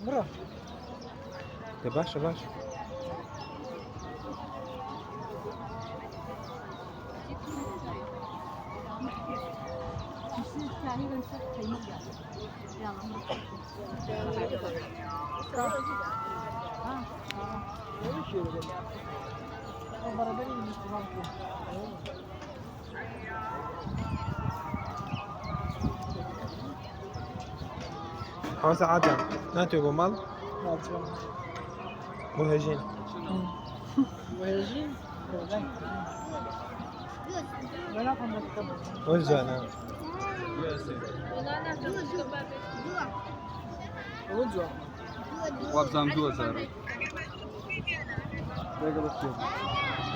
برو. باشا باشا. حواسة عادة ناتي ومال مهاجين ويجين وزانا وابزام دو زارو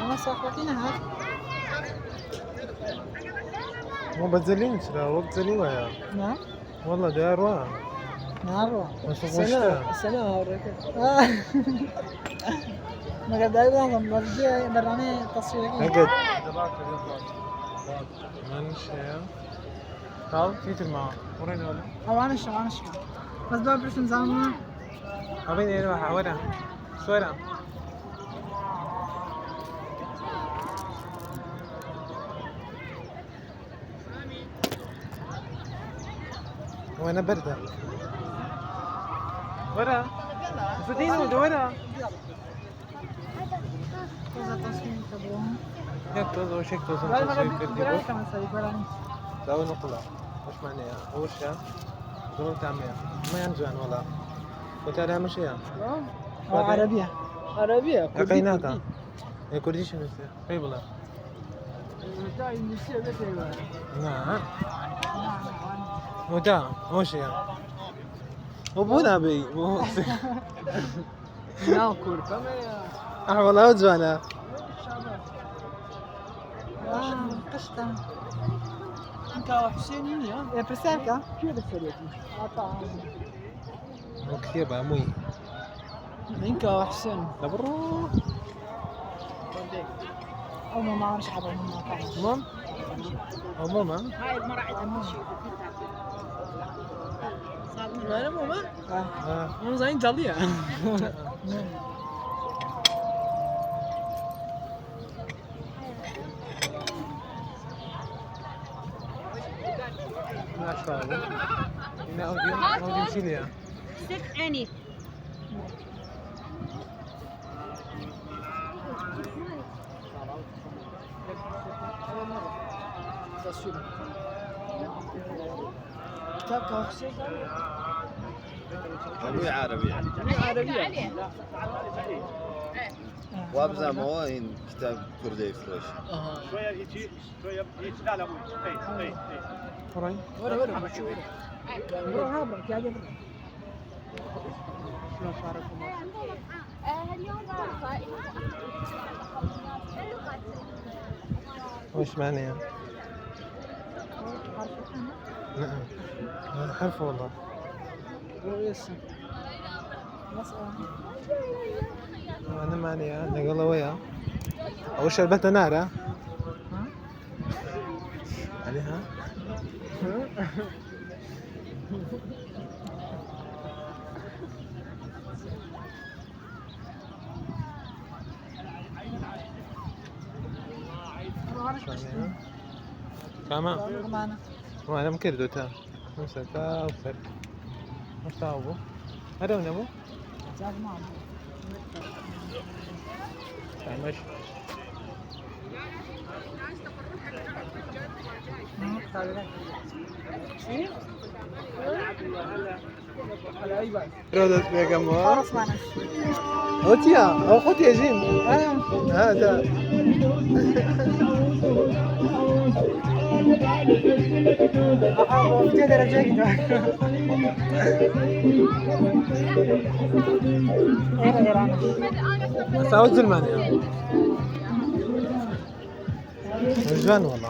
أنا صاحبتنا هاد مو بتزلين ترى وقت زليوة يا نعم والله داروا نعم سنة سنة أوريك ما قد أيضا مرجع براني تصويرين نقد منش يا تعال تيجي معه وريني ولا أو أنا شو بس بقى برسم زمان أبين إيه راح ورا صورة وانا بردة ورا زدينه ده ورا كذا تصوير تبغون يا توز وشك توز لا ما انت قد شو براني كده كمان سوي براني داو نقلة وش معنى أول شيء شنو تعمل ما ينزل ولا وترى مش يا عربية عربية أقيناك يا كردي شنو يصير أي والله نعم ودا وش يا وبونا بي ناكل والله وزوانا قشطة انت حسين يا برسالك كيف سويتي؟ وكثير بقى موي انت حسين دبرو أو ما أعرفش حدا ما كان مام أو ماما هاي المرأة أنا ماما ماما زين جالية ما شاء الله هنا أوديو سيليا ست عيني كتابك حسين أبوي عربي عربية وابزام هو إن كتاب كردي فروش شويه يجي شويه يجي لا لا اي اي وراي ورا ورا هابرك يا جبر شلون صاركم وش معنى يا نعم هذا حرف والله يسا أنا معني يا نقول ويا أو شربت نارة عليها كما معنا ما أنا مكير دوتا مسكا وفر مش تعبوا هذا وين أبو زاد معنا تعمش رودت بيك أمو خلاص معنا أوتيا أو خوتي يجين هذا في درجة كده ساوت زلمان يا رجال والله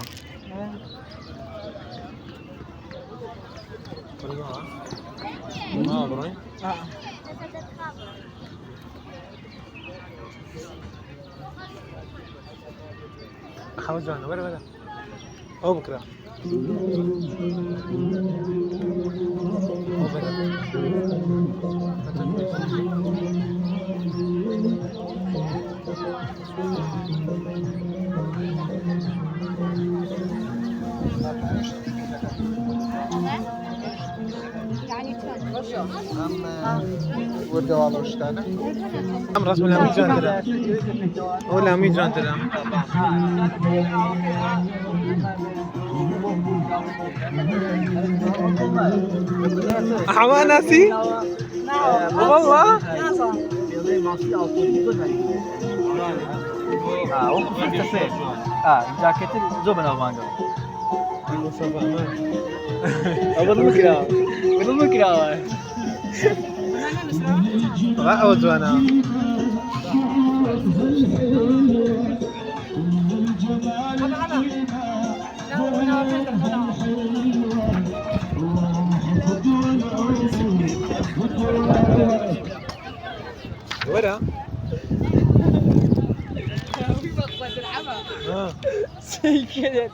ما أبري حاول جانا ولا أو بكرة أو بكرة والدواء وشتانا أم رسم لا 100 جان ترى ولا 100 جان ترى أحوال ناسي والله جاكيت زوبنا مانجا مصطفى أمان بدل مكراوة غاوت وانا ورا سيكلت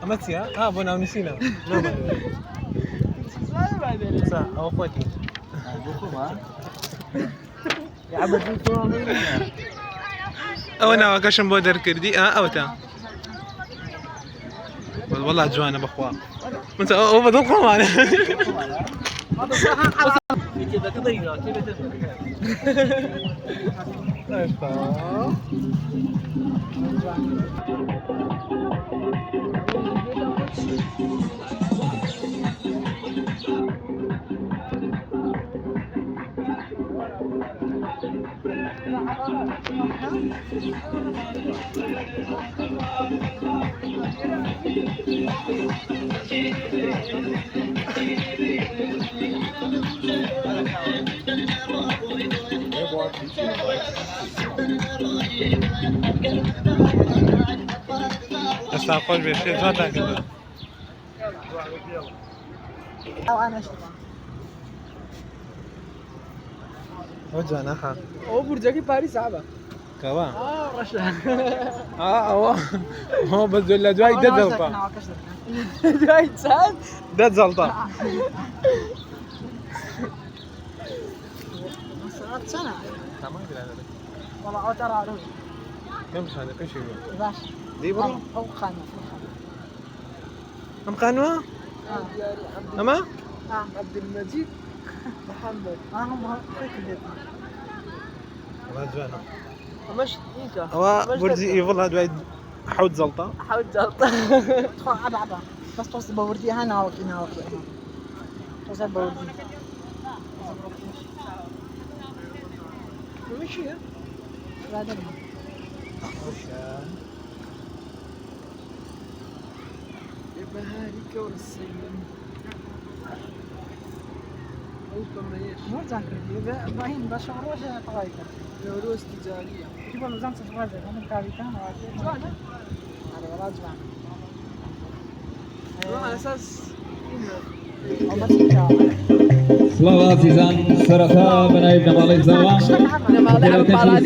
أمتيا بنا نسينا صح أو أخوتي يا عبد أو أنا وكشم بودر كردي أو تا والله جوانا بأخوة أنت أو بدوقهم أنا كذا كذا استعقل بشيء جاتا كذا أو أنا شو وجهنا حا أو برجاكي باريس صعبة كوا رشا هو بس ولا جاي دد زلطة جاي تسال دد زلطة سنة تمام كده والله ترى عروض كم شهر كل شيء باش دي برو أو خانة أم قانوا أما عبد المجيد محمد هم هيك والله جوانا مش إيكا هو برجي والله جاي حوت زلطة حاول جلطة تخو عبا بس توصل بوردي هنا وكي توصل بوردي مشي بعدين بهاريك والسيم مو ذاكر ابراهيم باش روش طايقه روش تجاريه كيف نظام تشغال انا كابيتان واجي على ولا جوان على اساس Slava Zizan Sarata Benaib Namalai Zawan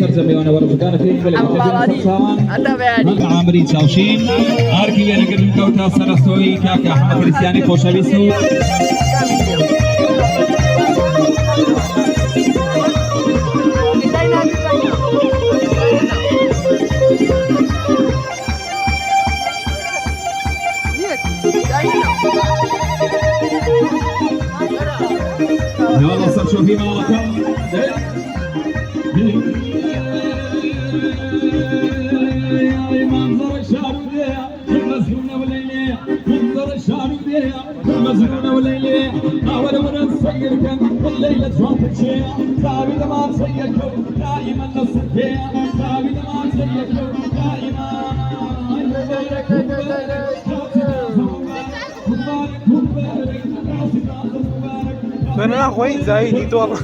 Sarjami wana warzukan fi Namalai Zawan Amri Chaushin Arki Venagar Kauta Sarasoi Kaka Ahmad Cristiani Koshavisu يلا صار شوفي معك منظر الشارودية المزرونة والليلية منظر الشارودية المزرونة والليلية أول ورا نصير كم الليلة تفوت شيء ثابت ما نصيركم دائما نصير ثابت ما نصيركم دائما أنا أخوي زايد والله